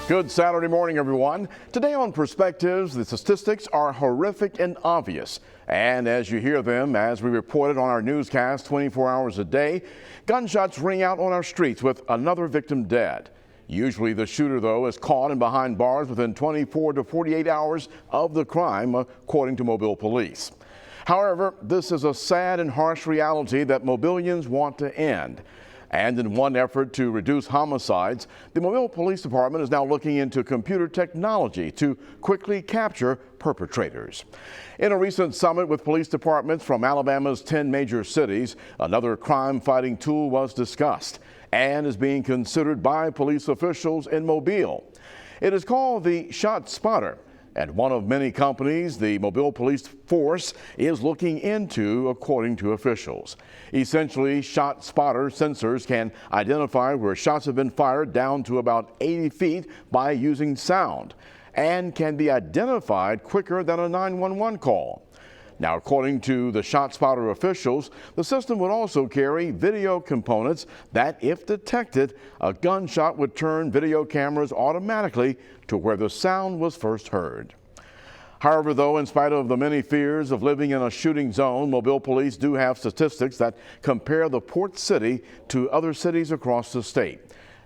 Good Saturday morning, everyone. Today on Perspectives, the statistics are horrific and obvious. And as you hear them, as we reported on our newscast 24 hours a day, gunshots ring out on our streets with another victim dead. Usually the shooter, though, is caught and behind bars within 24 to 48 hours of the crime, according to Mobile police. However, this is a sad and harsh reality that Mobilians want to end. And in one effort to reduce homicides, the Mobile Police Department is now looking into computer technology to quickly capture perpetrators. In a recent summit with police departments from Alabama's 10 major cities, another crime-fighting tool was discussed and is being considered by police officials in Mobile. It is called the ShotSpotter, and one of many companies the Mobile Police Force is looking into, according to officials. Essentially, ShotSpotter sensors can identify where shots have been fired down to about 80 feet by using sound, and can be identified quicker than a 911 call. Now, according to the ShotSpotter officials, the system would also carry video components that, if detected, a gunshot would turn video cameras automatically to where the sound was first heard. However, though, in spite of the many fears of living in a shooting zone, Mobile police do have statistics that compare the port city to other cities across the state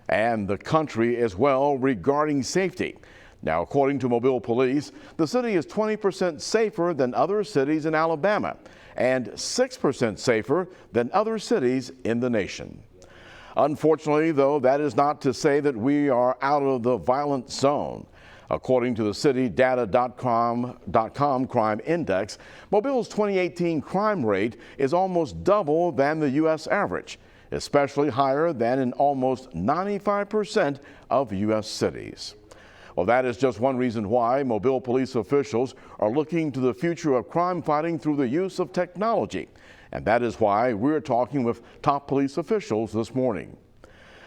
and the country as well regarding safety. Now, according to Mobile police, the city is 20% safer than other cities in Alabama and 6% safer than other cities in the nation. Unfortunately, though, that is not to say that we are out of the violent zone. According to the CityData.com crime index, Mobile's 2018 crime rate is almost double than the U.S. average, especially higher than in almost 95% of U.S. cities. Well, that is just one reason why Mobile police officials are looking to the future of crime fighting through the use of technology. And that is why we're talking with top police officials this morning.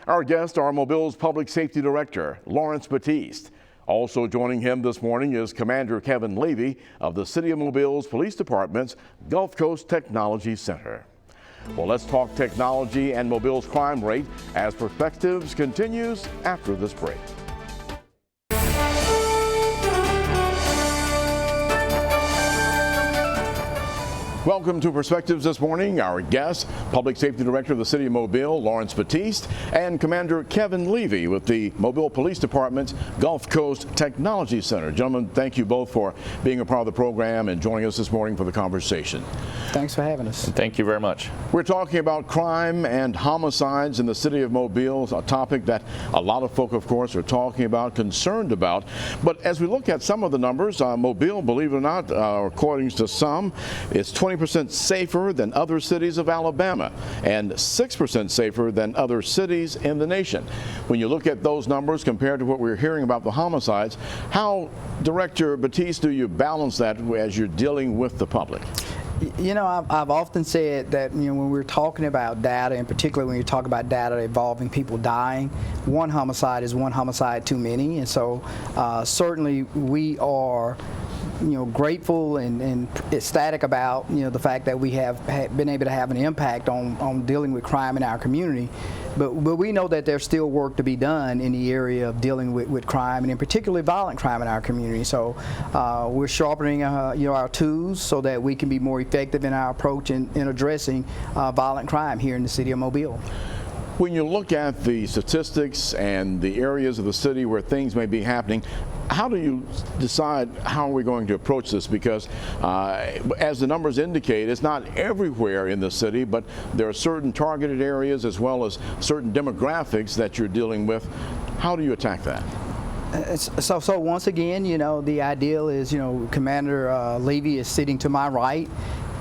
Our guest, our Mobile's Public Safety Director, Lawrence Batiste. Also joining him this morning is Commander Kevin Levy of the City of Mobile's Police Department's Gulf Coast Technology Center. Well, let's talk technology and Mobile's crime rate as Perspectives continues after this break. Welcome to Perspectives this morning. Our guest, Public Safety Director of the City of Mobile, Lawrence Batiste, and Commander Kevin Levy with the Mobile Police Department's Gulf Coast Technology Center. Gentlemen, thank you both for being a part of the program and joining us this morning for the conversation. Thanks for having us. Thank you very much. We're talking about crime and homicides in the City of Mobile, a topic that a lot of folk, of course, are talking about, concerned about. But as we look at some of the numbers, Mobile, believe it or not, according to some, is 20% safer than other cities of Alabama and 6% safer than other cities in the nation. When you look at those numbers compared to what we're hearing about the homicides, how, Director Batiste, do you balance that as you're dealing with the public? You know, I've often said that, when we're talking about data, and particularly when you talk about data involving people dying, one homicide is one homicide too many. And so certainly we are grateful and ecstatic about the fact that we have been able to have an impact on dealing with crime in our community, but we know that there's still work to be done in the area of dealing with crime, and in particularly violent crime in our community. So we're sharpening our tools so that we can be more effective in our approach in addressing violent crime here in the City of Mobile. When you look at the statistics and the areas of the city where things may be happening, how do you decide how are we going to approach this? Because as the numbers indicate, it's not everywhere in the city, but there are certain targeted areas as well as certain demographics that you're dealing with. How do you attack that? So once again, the ideal is, Commander Levy is sitting to my right.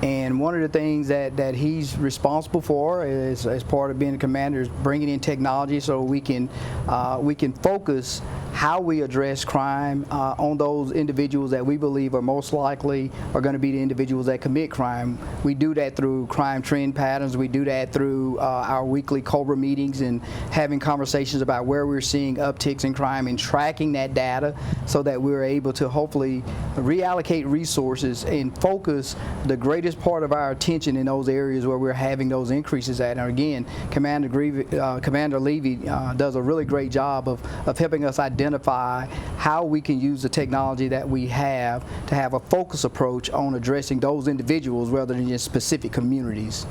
And one of the things that he's responsible for is, as part of being a commander, is bringing in technology so we can focus how we address crime on those individuals that we believe are most likely are going to be the individuals that commit crime. We do that through crime trend patterns. We do that through our weekly COBRA meetings and having conversations about where we're seeing upticks in crime and tracking that data so that we're able to hopefully reallocate resources and focus the greatest part of our attention in those areas where we're having those increases at. And again, Commander Levy does a really great job of helping us identify identify how we can use the technology that we have to have a focused approach on addressing those individuals rather than just specific communities.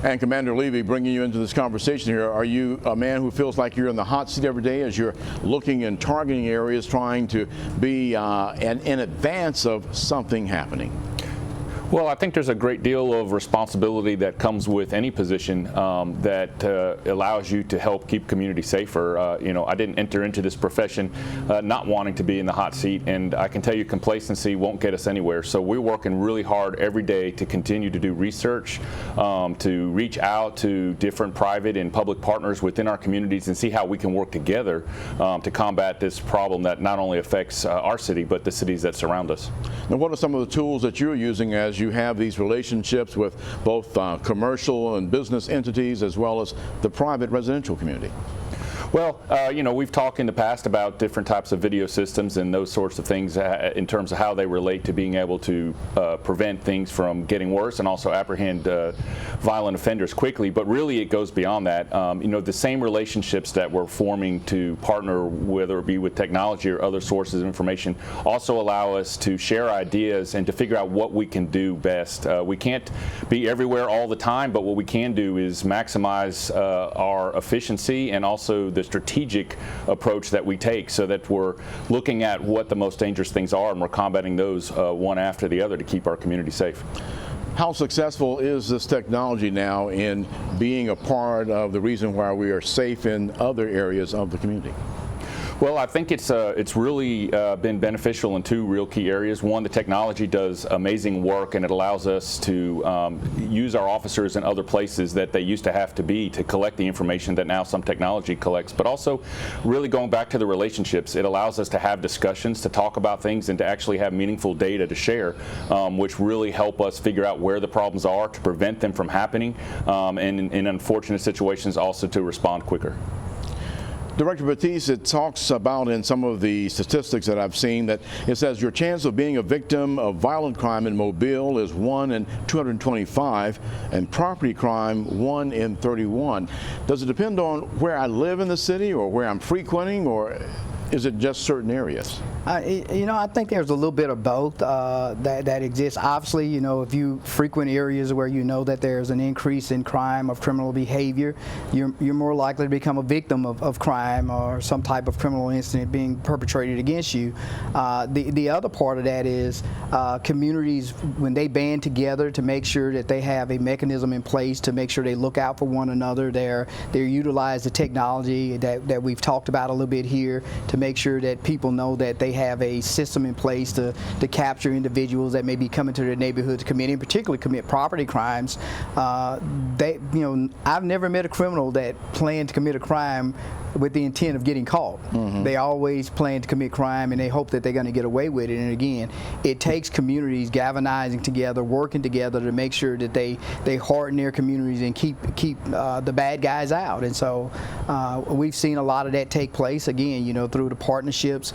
And Commander Levy, bringing you into this conversation here, are you a man who feels like you're in the hot seat every day as you're looking and targeting areas, trying to be in advance of something happening? Well, I think there's a great deal of responsibility that comes with any position that allows you to help keep community safer. I didn't enter into this profession not wanting to be in the hot seat, and I can tell you complacency won't get us anywhere. So we're working really hard every day to continue to do research, to reach out to different private and public partners within our communities and see how we can work together to combat this problem that not only affects our city, but the cities that surround us. Now, what are some of the tools that you're using as you have these relationships with both commercial and business entities as well as the private residential community? Well, we've talked in the past about different types of video systems and those sorts of things in terms of how they relate to being able to prevent things from getting worse and also apprehend violent offenders quickly. But really, it goes beyond that. The same relationships that we're forming to partner, whether it be with technology or other sources of information, also allow us to share ideas and to figure out what we can do best. We can't be everywhere all the time, but what we can do is maximize our efficiency and also the strategic approach that we take so that we're looking at what the most dangerous things are and we're combating those one after the other to keep our community safe. How successful is this technology now in being a part of the reason why we are safe in other areas of the community? Well, I think it's really been beneficial in two real key areas. One, the technology does amazing work, and it allows us to use our officers in other places that they used to have to be to collect the information that now some technology collects. But also, really going back to the relationships, it allows us to have discussions, to talk about things, and to actually have meaningful data to share, which really help us figure out where the problems are, to prevent them from happening, and in unfortunate situations also to respond quicker. Director Batiste, it talks about in some of the statistics that I've seen that it says your chance of being a victim of violent crime in Mobile is 1 in 225 and property crime 1 in 31. Does it depend on where I live in the city or where I'm frequenting, or is it just certain areas? I think there's a little bit of both that exists. Obviously, if you frequent areas where you know that there's an increase in crime of criminal behavior, you're more likely to become a victim of crime or some type of criminal incident being perpetrated against you. The other part of that is communities, when they band together to make sure that they have a mechanism in place to make sure they look out for one another, they utilize the technology that we've talked about a little bit here to make sure that people know that they have a system in place to capture individuals that may be coming to their neighborhood to commit, in particular, commit property crimes. I've never met a criminal that planned to commit a crime with the intent of getting caught. They always plan to commit crime and they hope that they're going to get away with it. And again, it takes communities galvanizing together, working together to make sure that they harden their communities and keep the bad guys out. And so we've seen a lot of that take place, again, through the partnerships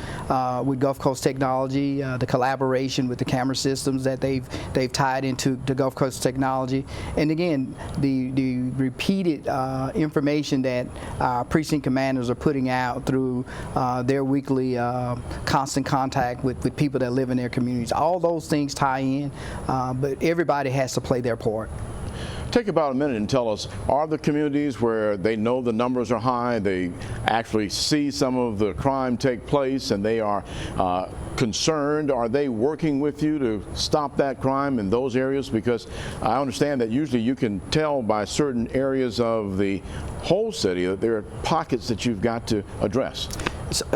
with Gulf Coast Technology, the collaboration with the camera systems that they've tied into the Gulf Coast Technology. And again, the repeated information that precinct commanders are putting out through their weekly constant contact with people that live in their communities. All those things tie in, but everybody has to play their part. Take about a minute and tell us, are the communities where they know the numbers are high, they actually see some of the crime take place and they are concerned, are they working with you to stop that crime in those areas? Because I understand that usually you can tell by certain areas of the whole city that there are pockets that you've got to address.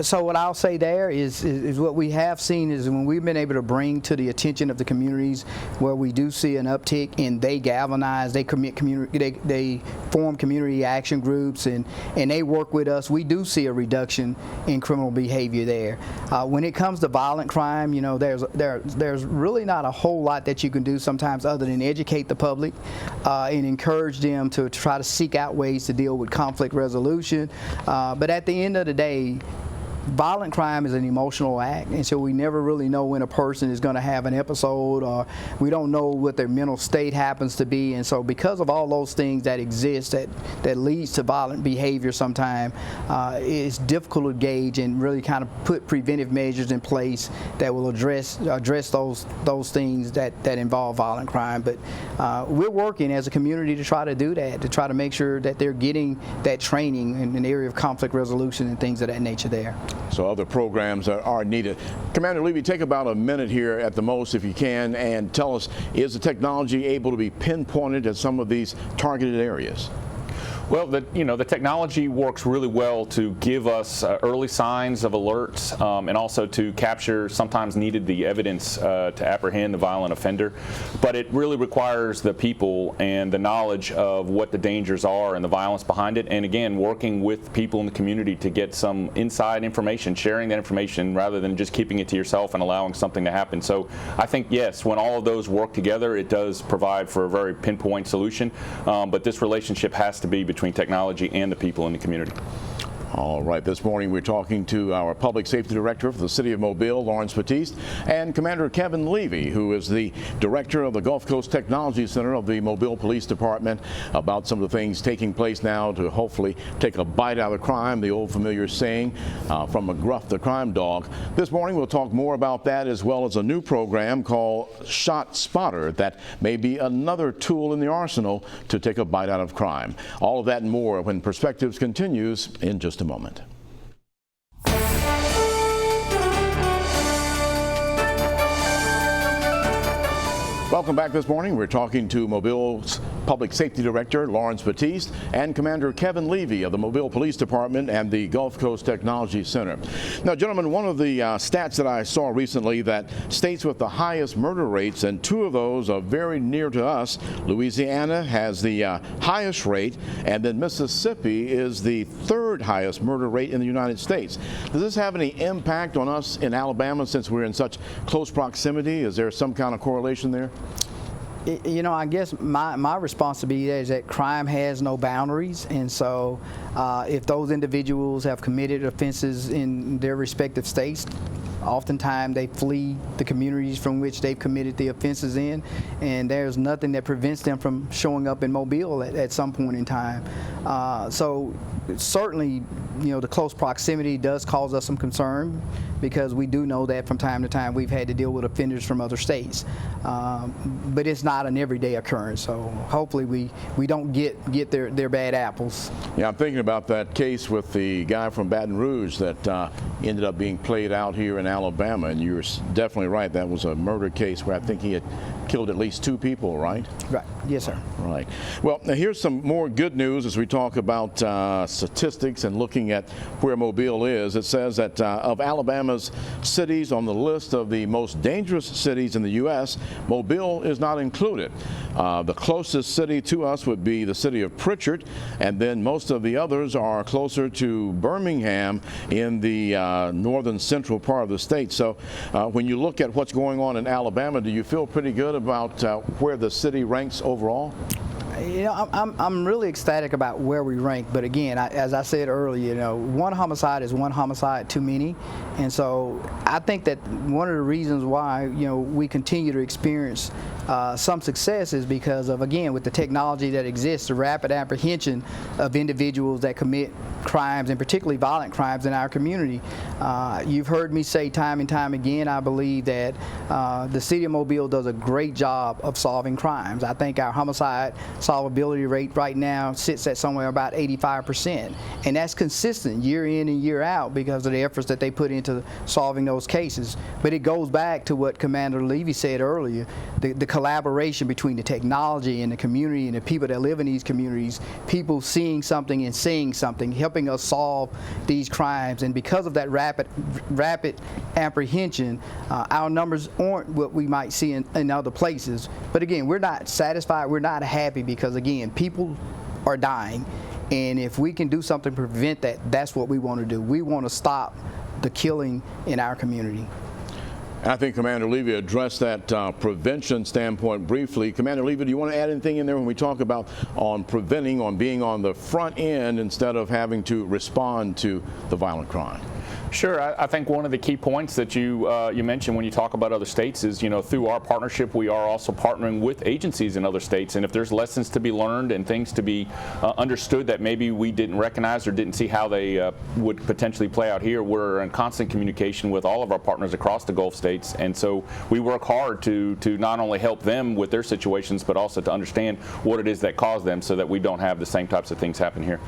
So what I'll say there is what we have seen is when we've been able to bring to the attention of the communities where we do see an uptick and they galvanize, they commit community, they form community action groups and they work with us, we do see a reduction in criminal behavior there. When it comes to violent crime, there's really not a whole lot that you can do sometimes other than educate the public and encourage them to try to seek out ways to deal with conflict resolution. But at the end of the day, violent crime is an emotional act, and so we never really know when a person is going to have an episode, or we don't know what their mental state happens to be. And so because of all those things that exist that leads to violent behavior sometimes, it's difficult to gauge and really kind of put preventive measures in place that will address those things that involve violent crime. But we're working as a community to try to do that, to try to make sure that they're getting that training in an area of conflict resolution and things of that nature there. So other programs are needed. Commander Levy, take about a minute here at the most, if you can, and tell us, is the technology able to be pinpointed at some of these targeted areas? Well, the technology works really well to give us early signs of alerts, and also to capture sometimes needed the evidence to apprehend the violent offender. But it really requires the people and the knowledge of what the dangers are and the violence behind it. And again, working with people in the community to get some inside information, sharing that information rather than just keeping it to yourself and allowing something to happen. So I think, yes, when all of those work together, it does provide for a very pinpoint solution. But this relationship has to be between technology and the people in the community. All right, this morning we're talking to our Public Safety Director for the City of Mobile, Lawrence Batiste, and Commander Kevin Levy, who is the Director of the Gulf Coast Technology Center of the Mobile Police Department, about some of the things taking place now to hopefully take a bite out of crime, the old familiar saying, from McGruff the crime dog. This morning we'll talk more about that, as well as a new program called Shot Spotter that may be another tool in the arsenal to take a bite out of crime. All of that and more when Perspectives continues in just a moment. Welcome back this morning. We're talking to Mobile's Public Safety Director, Lawrence Batiste, and Commander Kevin Levy of the Mobile Police Department and the Gulf Coast Technology Center. Now, gentlemen, one of the stats that I saw recently that states with the highest murder rates, and two of those are very near to us. Louisiana has the highest rate, and then Mississippi is the third highest murder rate in the United States. Does this have any impact on us in Alabama since we're in such close proximity? Is there some kind of correlation there? You know, I guess my responsibility is that crime has no boundaries, and so if those individuals have committed offenses in their respective states, oftentimes they flee the communities from which they've committed the offenses in, and there's nothing that prevents them from showing up in Mobile at some point in time. So certainly, you know, the close proximity does cause us some concern, because we do know that from time to time we've had to deal with offenders from other states. But it's not an everyday occurrence, so hopefully we don't get their bad apples. Yeah, I'm thinking about that case with the guy from Baton Rouge that ended up being played out here in Alabama, and you're definitely right. That was a murder case where I think he had killed at least 2 people, right? Right. Yes, sir. Right. Well, now here's some more good news as we talk about statistics and looking at where Mobile is. It says that of Alabama's cities on the list of the most dangerous cities in the U.S., Mobile is not included. The closest city to us would be the city of Pritchard, and then most of the others are closer to Birmingham in the northern central part of the state. So when you look at what's going on in Alabama, do you feel pretty good about where the city ranks overall? You know, I'm really ecstatic about where we rank, but again, as I said earlier, you know, one homicide is one homicide too many, and so I think that one of the reasons why, you know, we continue to experience some success is because of, again, with the technology that exists, the rapid apprehension of individuals that commit crimes, and particularly violent crimes in our community. You've heard me say time and time again, I believe that the City of Mobile does a great job of solving crimes. I think our homicide solvability rate right now sits at somewhere about 85%, and that's consistent year in and year out because of the efforts that they put into solving those cases. But it goes back to what Commander Levy said earlier, the collaboration between the technology and the community and the people that live in these communities, people seeing something and saying something, helping us solve these crimes. And because of that rapid apprehension, our numbers aren't what we might see in other places. But again, we're not satisfied, we're not happy, because again, people are dying, and if we can do something to prevent that, that's what we want to do. We want to stop the killing in our community. I think Commander Levy addressed that prevention standpoint briefly. Commander Levy, do you want to add anything in there when we talk about on preventing, on being on the front end instead of having to respond to the violent crime? Sure. I think one of the key points that you mentioned when you talk about other states is, through our partnership, we are also partnering with agencies in other states. And if there's lessons to be learned and things to be understood that maybe we didn't recognize or didn't see how they would potentially play out here, we're in constant communication with all of our partners across the Gulf states. And so we work hard to not only help them with their situations, but also to understand what it is that caused them so that we don't have the same types of things happen here.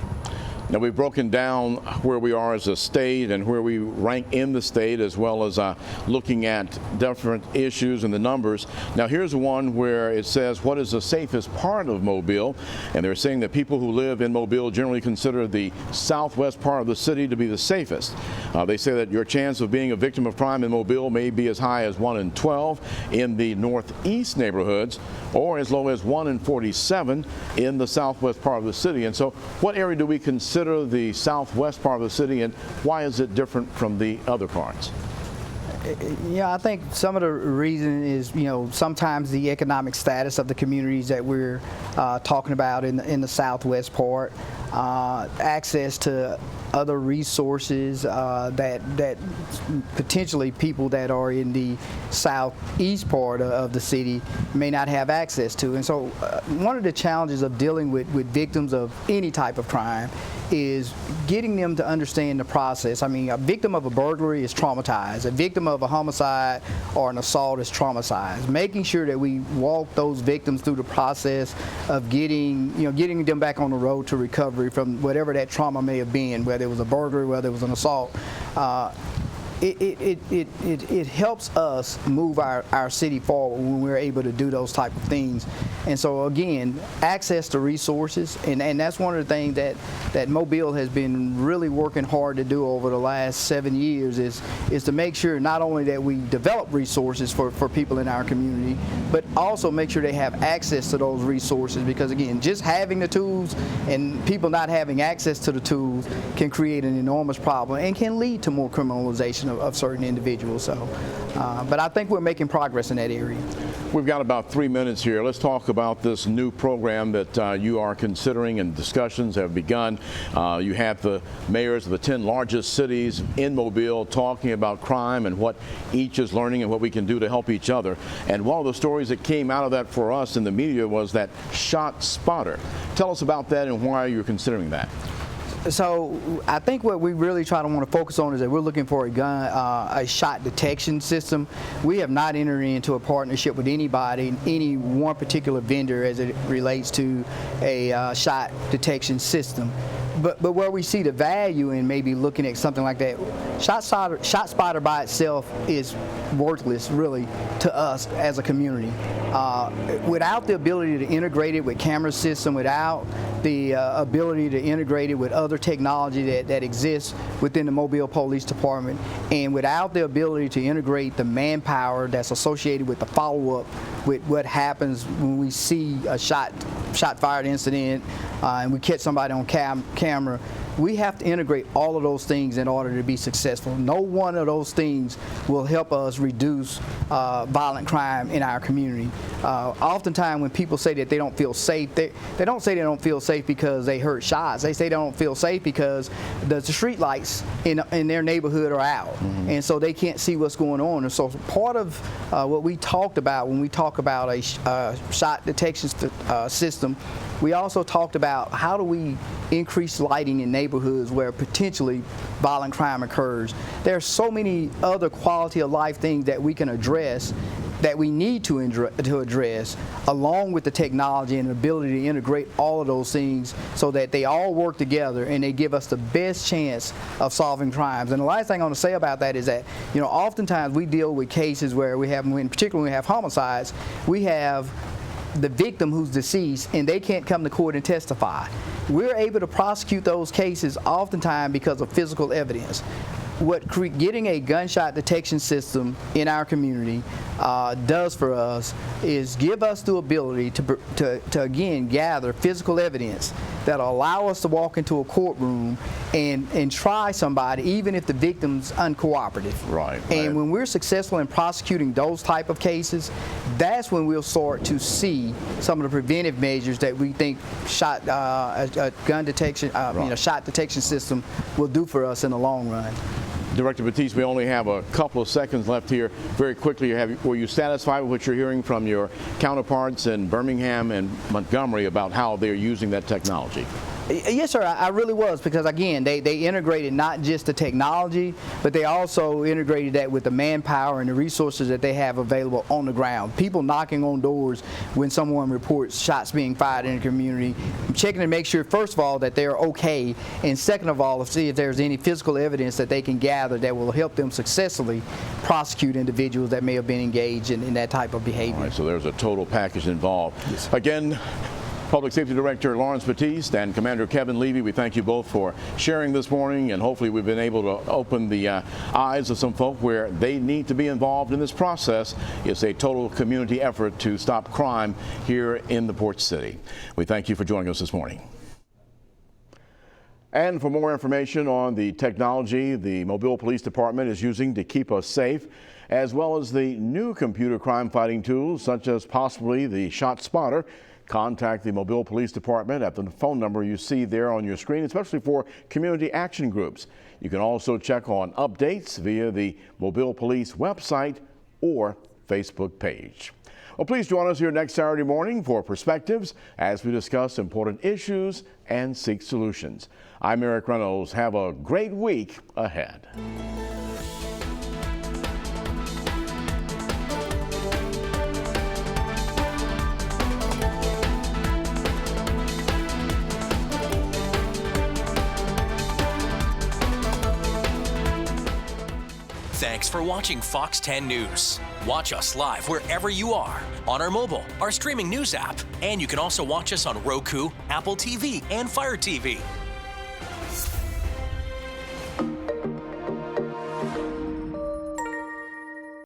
Now, we've broken down where we are as a state and where we rank in the state, as well as looking at different issues and the numbers. Now, here's one where it says, what is the safest part of Mobile? And they're saying that people who live in Mobile generally consider the southwest part of the city to be the safest. They say that your chance of being a victim of crime in Mobile may be as high as 1 in 12 in the northeast neighborhoods, or as low as 1 in 47 in the southwest part of the city. And so what area do we consider the southwest part of the city, and why is it different from the other parts? Yeah, I think some of the reason is, sometimes the economic status of the communities that we're talking about in the southwest part, access to other resources that potentially people that are in the southeast part of the city may not have access to. And so one of the challenges of dealing with victims of any type of crime is getting them to understand the process. I mean, a victim of a burglary is traumatized. A victim of a homicide or an assault is traumatized. Making sure that we walk those victims through the process of getting them back on the road to recovery from whatever that trauma may have been, whether it was a burglary, whether it was an assault. It helps us move our city forward when we're able to do those type of things. And so again, access to resources, and that's one of the things that Mobile has been really working hard to do over the last 7 years is to make sure not only that we develop resources for people in our community, but also make sure they have access to those resources, because again, just having the tools and people not having access to the tools can create an enormous problem and can lead to more criminalization of certain individuals. So, but I think we're making progress in that area. We've got about 3 minutes here. Let's talk about this new program that you are considering, and discussions have begun. You have the mayors of the 10 largest cities in Mobile talking about crime and what each is learning and what we can do to help each other. And one of the stories that came out of that for us in the media was that Shot Spotter. Tell us about that and why you're considering that. So I think what we really want to focus on is that we're looking for a shot detection system. We have not entered into a partnership with anybody, any one particular vendor as it relates to a shot detection system. But where we see the value in maybe looking at something like that, Shot Spotter by itself is worthless really to us as a community. Without the ability to integrate it with camera system, without the ability to integrate it with other technology that exists within the Mobile Police Department, and without the ability to integrate the manpower that's associated with the follow-up with what happens when we see a shot fired incident and we catch somebody on camera, we have to integrate all of those things in order to be successful. No one of those things will help us reduce violent crime in our community. Oftentimes when people say that they don't feel safe, they don't say they don't feel safe because they heard shots. They say they don't feel safe because the street lights in their neighborhood are out. Mm-hmm. And so they can't see what's going on. And so part of what we talked about when we talk about a shot detection system, we also talked about how do we increase lighting in neighborhoods where potentially violent crime occurs. There are so many other quality of life things that we can address, that we need to address, along with the technology and the ability to integrate all of those things so that they all work together and they give us the best chance of solving crimes. And the last thing I want to say about that is that, oftentimes we deal with cases where particularly when we have homicides, we have the victim who's deceased and they can't come to court and testify. We're able to prosecute those cases oftentimes because of physical evidence. What getting a gunshot detection system in our community does for us is give us the ability to again gather physical evidence that allow us to walk into a courtroom and try somebody even if the victim's uncooperative. Right. And when we're successful in prosecuting those type of cases, that's when we'll start to see some of the preventive measures that we think a gun detection, shot detection system will do for us in the long run. Director Batiste, we only have a couple of seconds left here. Very quickly, were you satisfied with what you're hearing from your counterparts in Birmingham and Montgomery about how they're using that technology? Yes, sir, I really was, because again, they integrated not just the technology, but they also integrated that with the manpower and the resources that they have available on the ground. People knocking on doors when someone reports shots being fired in the community, checking to make sure, first of all, that they're okay, and second of all, to see if there's any physical evidence that they can gather that will help them successfully prosecute individuals that may have been engaged in that type of behavior. All right, so there's a total package involved. Yes. Again, Public Safety Director Lawrence Batiste and Commander Kevin Levy, we thank you both for sharing this morning, and hopefully we've been able to open the eyes of some folk where they need to be involved in this process. It's a total community effort to stop crime here in the Port City. We thank you for joining us this morning. And for more information on the technology the Mobile Police Department is using to keep us safe, as well as the new computer crime fighting tools such as possibly the Shot Spotter, contact the Mobile Police Department at the phone number you see there on your screen, especially for community action groups. You can also check on updates via the Mobile Police website or Facebook page. Well, please join us here next Saturday morning for Perspectives as we discuss important issues and seek solutions. I'm Eric Reynolds. Have a great week ahead. Thanks for watching Fox 10 News. Watch us live wherever you are, on our mobile, our streaming news app, and you can also watch us on Roku, Apple TV, and Fire TV.